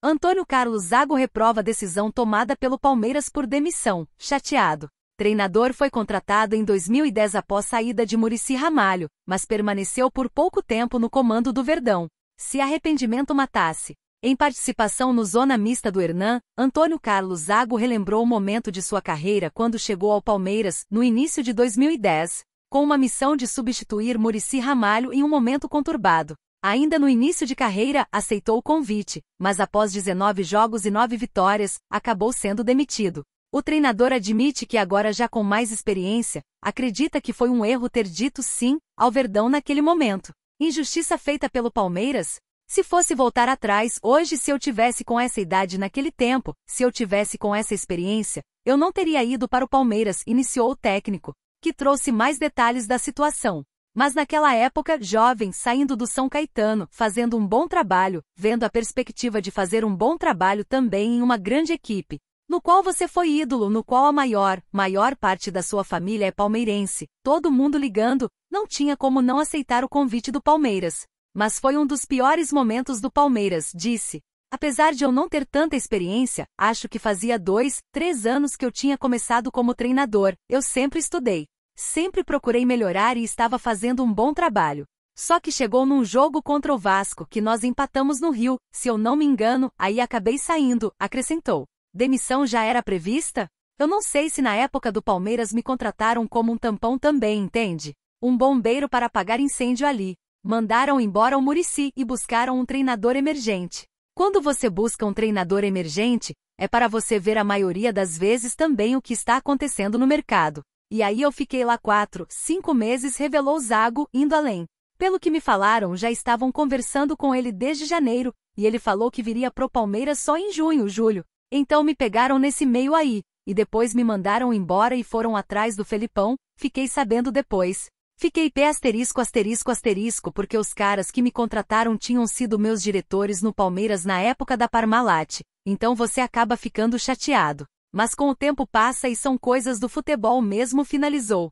Antônio Carlos Zago reprova a decisão tomada pelo Palmeiras por demissão, chateado. Treinador foi contratado em 2010 após saída de Muricy Ramalho, mas permaneceu por pouco tempo no comando do Verdão. Se arrependimento matasse. Em participação no Zona Mista do Hernan, Antônio Carlos Zago relembrou o momento de sua carreira quando chegou ao Palmeiras, no início de 2010, com uma missão de substituir Muricy Ramalho em um momento conturbado. Ainda no início de carreira, aceitou o convite, mas após 19 jogos e 9 vitórias, acabou sendo demitido. O treinador admite que agora já com mais experiência, acredita que foi um erro ter dito sim ao Verdão naquele momento. Injustiça feita pelo Palmeiras? Se fosse voltar atrás, hoje se eu tivesse com essa idade naquele tempo, se eu tivesse com essa experiência, eu não teria ido para o Palmeiras, iniciou o técnico, que trouxe mais detalhes da situação. Mas naquela época, jovem, saindo do São Caetano, fazendo um bom trabalho, vendo a perspectiva de fazer um bom trabalho também em uma grande equipe, no qual você foi ídolo, no qual a maior parte da sua família é palmeirense, todo mundo ligando, não tinha como não aceitar o convite do Palmeiras. Mas foi um dos piores momentos do Palmeiras, disse. Apesar de eu não ter tanta experiência, acho que fazia 2, 3 anos que eu tinha começado como treinador, eu sempre estudei. Sempre procurei melhorar e estava fazendo um bom trabalho. Só que chegou num jogo contra o Vasco que nós empatamos no Rio, se eu não me engano, aí acabei saindo, acrescentou. Demissão já era prevista? Eu não sei se na época do Palmeiras me contrataram como um tampão também, entende? Um bombeiro para apagar incêndio ali. Mandaram embora o Muricy e buscaram um treinador emergente. Quando você busca um treinador emergente, é para você ver a maioria das vezes também o que está acontecendo no mercado. E aí eu fiquei lá 4, 5 meses, revelou Zago, indo além. Pelo que me falaram, já estavam conversando com ele desde janeiro, e ele falou que viria pro Palmeiras só em junho, julho. Então me pegaram nesse meio aí, e depois me mandaram embora e foram atrás do Felipão, fiquei sabendo depois. Fiquei pé asterisco, porque os caras que me contrataram tinham sido meus diretores no Palmeiras na época da Parmalat, então você acaba ficando chateado. Mas com o tempo passa e são coisas do futebol mesmo, finalizou.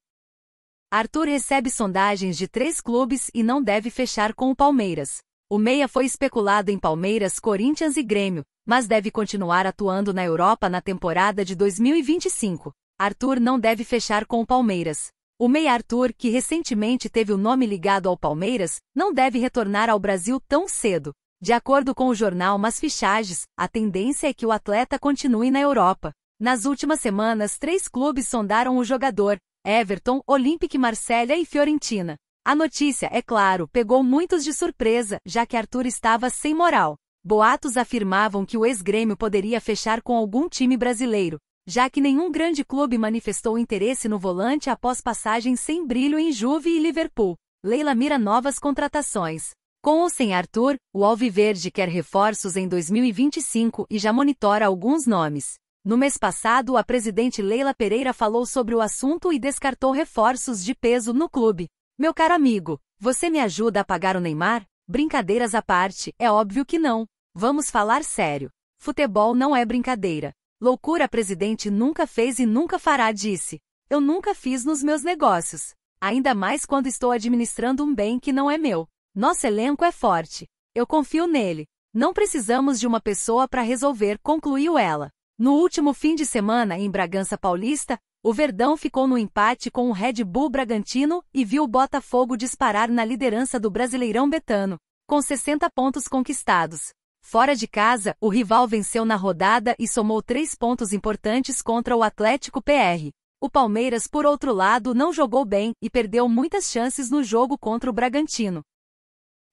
Arthur recebe sondagens de 3 clubes e não deve fechar com o Palmeiras. O meia foi especulado em Palmeiras, Corinthians e Grêmio, mas deve continuar atuando na Europa na temporada de 2025. Arthur não deve fechar com o Palmeiras. O meia Arthur, que recentemente teve o nome ligado ao Palmeiras, não deve retornar ao Brasil tão cedo. De acordo com o jornal Mas Fichagens, a tendência é que o atleta continue na Europa. Nas últimas semanas, 3 clubes sondaram o jogador: Everton, Olympique Marselha e Fiorentina. A notícia, é claro, pegou muitos de surpresa, já que Arthur estava sem moral. Boatos afirmavam que o ex-grêmio poderia fechar com algum time brasileiro, já que nenhum grande clube manifestou interesse no volante após passagem sem brilho em Juve e Liverpool. Leila mira novas contratações. Com ou sem Arthur, o Alviverde quer reforços em 2025 e já monitora alguns nomes. No mês passado, a presidente Leila Pereira falou sobre o assunto e descartou reforços de peso no clube. Meu caro amigo, você me ajuda a pagar o Neymar? Brincadeiras à parte, é óbvio que não. Vamos falar sério. Futebol não é brincadeira. Loucura, a presidente nunca fez e nunca fará, disse. Eu nunca fiz nos meus negócios. Ainda mais quando estou administrando um bem que não é meu. Nosso elenco é forte. Eu confio nele. Não precisamos de uma pessoa para resolver, concluiu ela. No último fim de semana, em Bragança Paulista, o Verdão ficou no empate com o Red Bull Bragantino e viu o Botafogo disparar na liderança do Brasileirão Betano, com 60 pontos conquistados. Fora de casa, o rival venceu na rodada e somou 3 pontos importantes contra o Atlético PR. O Palmeiras, por outro lado, não jogou bem e perdeu muitas chances no jogo contra o Bragantino.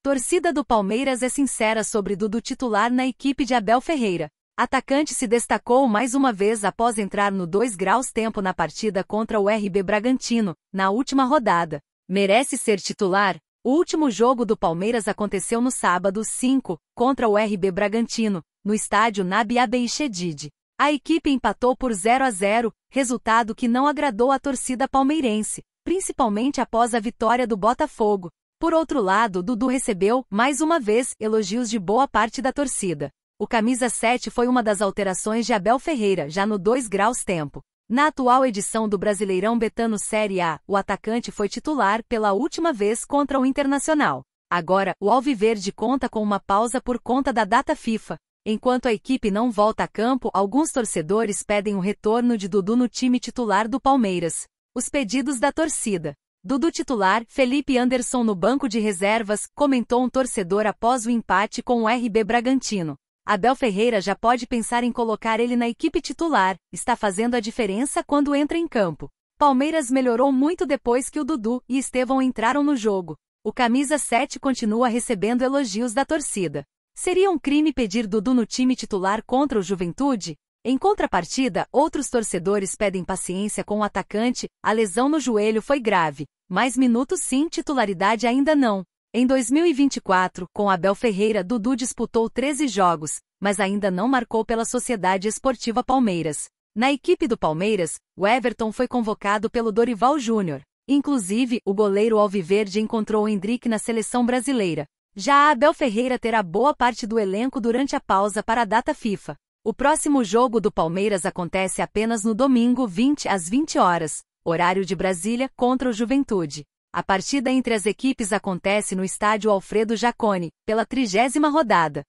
Torcida do Palmeiras é sincera sobre Dudu titular na equipe de Abel Ferreira. Atacante se destacou mais uma vez após entrar no 2 graus tempo na partida contra o RB Bragantino, na última rodada. Merece ser titular? O último jogo do Palmeiras aconteceu no sábado 5, contra o RB Bragantino, no estádio Nabi Abeid. A equipe empatou por 0-0, resultado que não agradou a torcida palmeirense, principalmente após a vitória do Botafogo. Por outro lado, Dudu recebeu, mais uma vez, elogios de boa parte da torcida. O camisa 7 foi uma das alterações de Abel Ferreira, já no 2 graus tempo. Na atual edição do Brasileirão Betano Série A, o atacante foi titular pela última vez contra o Internacional. Agora, o Alviverde conta com uma pausa por conta da data FIFA. Enquanto a equipe não volta a campo, alguns torcedores pedem o retorno de Dudu no time titular do Palmeiras. Os pedidos da torcida. Dudu titular, Felipe Anderson no banco de reservas, comentou um torcedor após o empate com o RB Bragantino. Abel Ferreira já pode pensar em colocar ele na equipe titular, está fazendo a diferença quando entra em campo. Palmeiras melhorou muito depois que o Dudu e Estevão entraram no jogo. O camisa 7 continua recebendo elogios da torcida. Seria um crime pedir Dudu no time titular contra o Juventude? Em contrapartida, outros torcedores pedem paciência com o atacante, a lesão no joelho foi grave. Mais minutos sim, titularidade ainda não. Em 2024, com Abel Ferreira, Dudu disputou 13 jogos, mas ainda não marcou pela Sociedade Esportiva Palmeiras. Na equipe do Palmeiras, o Everton foi convocado pelo Dorival Júnior. Inclusive, o goleiro alviverde encontrou o Endrick na seleção brasileira. Já Abel Ferreira terá boa parte do elenco durante a pausa para a data FIFA. O próximo jogo do Palmeiras acontece apenas no domingo 20 às 20 horas, horário de Brasília, contra o Juventude. A partida entre as equipes acontece no estádio Alfredo Jaconi, pela 30ª rodada.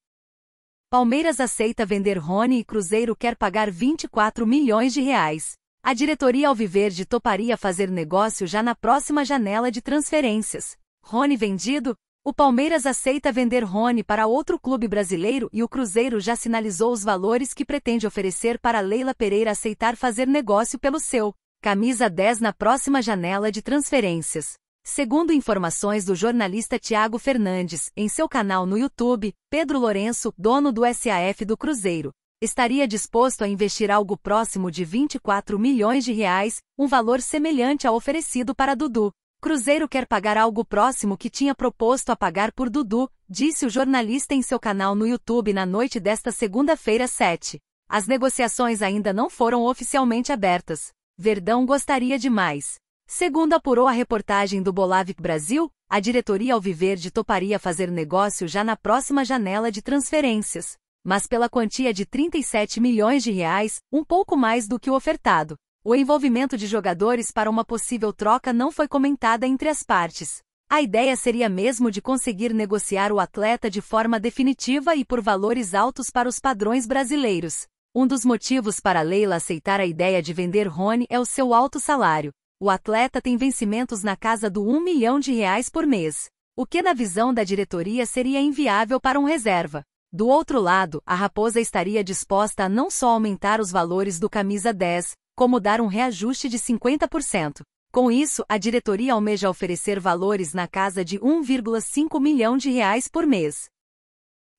Palmeiras aceita vender Rony e Cruzeiro quer pagar 24 milhões de reais. A diretoria alviverde toparia fazer negócio já na próxima janela de transferências. Rony vendido? O Palmeiras aceita vender Rony para outro clube brasileiro e o Cruzeiro já sinalizou os valores que pretende oferecer para Leila Pereira aceitar fazer negócio pelo seu camisa 10 na próxima janela de transferências. Segundo informações do jornalista Thiago Fernandes, em seu canal no YouTube, Pedro Lourenço, dono do SAF do Cruzeiro, estaria disposto a investir algo próximo de 24 milhões de reais, um valor semelhante ao oferecido para Dudu. Cruzeiro quer pagar algo próximo que tinha proposto a pagar por Dudu, disse o jornalista em seu canal no YouTube na noite desta segunda-feira 7. As negociações ainda não foram oficialmente abertas. Verdão gostaria de mais. Segundo apurou a reportagem do Bolavic Brasil, a diretoria alviverde toparia fazer negócio já na próxima janela de transferências, mas pela quantia de 37 milhões de reais, um pouco mais do que o ofertado. O envolvimento de jogadores para uma possível troca não foi comentada entre as partes. A ideia seria mesmo de conseguir negociar o atleta de forma definitiva e por valores altos para os padrões brasileiros. Um dos motivos para Leila aceitar a ideia de vender Rony é o seu alto salário. O atleta tem vencimentos na casa do 1 milhão de reais por mês, o que na visão da diretoria seria inviável para um reserva. Do outro lado, a Raposa estaria disposta a não só aumentar os valores do camisa 10, como dar um reajuste de 50%. Com isso, a diretoria almeja oferecer valores na casa de 1,5 milhão de reais por mês.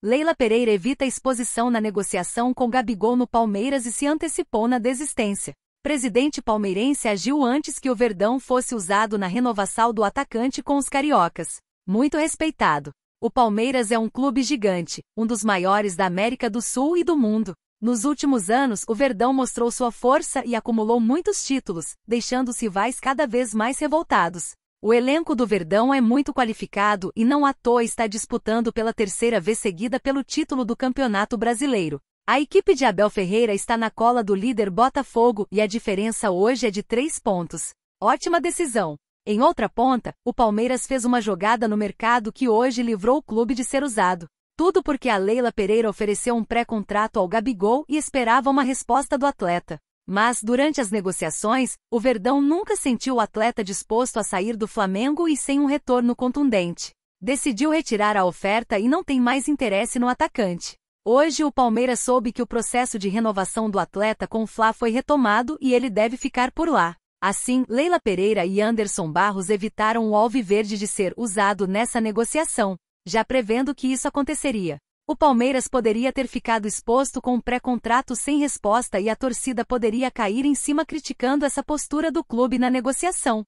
Leila Pereira evita exposição na negociação com Gabigol no Palmeiras e se antecipou na desistência. Presidente palmeirense agiu antes que o Verdão fosse usado na renovação do atacante com os cariocas. Muito respeitado. O Palmeiras é um clube gigante, um dos maiores da América do Sul e do mundo. Nos últimos anos, o Verdão mostrou sua força e acumulou muitos títulos, deixando os rivais cada vez mais revoltados. O elenco do Verdão é muito qualificado e não à toa está disputando pela terceira vez seguida pelo título do Campeonato Brasileiro. A equipe de Abel Ferreira está na cola do líder Botafogo e a diferença hoje é de 3 pontos. Ótima decisão. Em outra ponta, o Palmeiras fez uma jogada no mercado que hoje livrou o clube de ser usado. Tudo porque a Leila Pereira ofereceu um pré-contrato ao Gabigol e esperava uma resposta do atleta. Mas, durante as negociações, o Verdão nunca sentiu o atleta disposto a sair do Flamengo e sem um retorno contundente. Decidiu retirar a oferta e não tem mais interesse no atacante. Hoje o Palmeiras soube que o processo de renovação do atleta com o Fla foi retomado e ele deve ficar por lá. Assim, Leila Pereira e Anderson Barros evitaram o alviverde de ser usado nessa negociação, já prevendo que isso aconteceria. O Palmeiras poderia ter ficado exposto com um pré-contrato sem resposta e a torcida poderia cair em cima criticando essa postura do clube na negociação.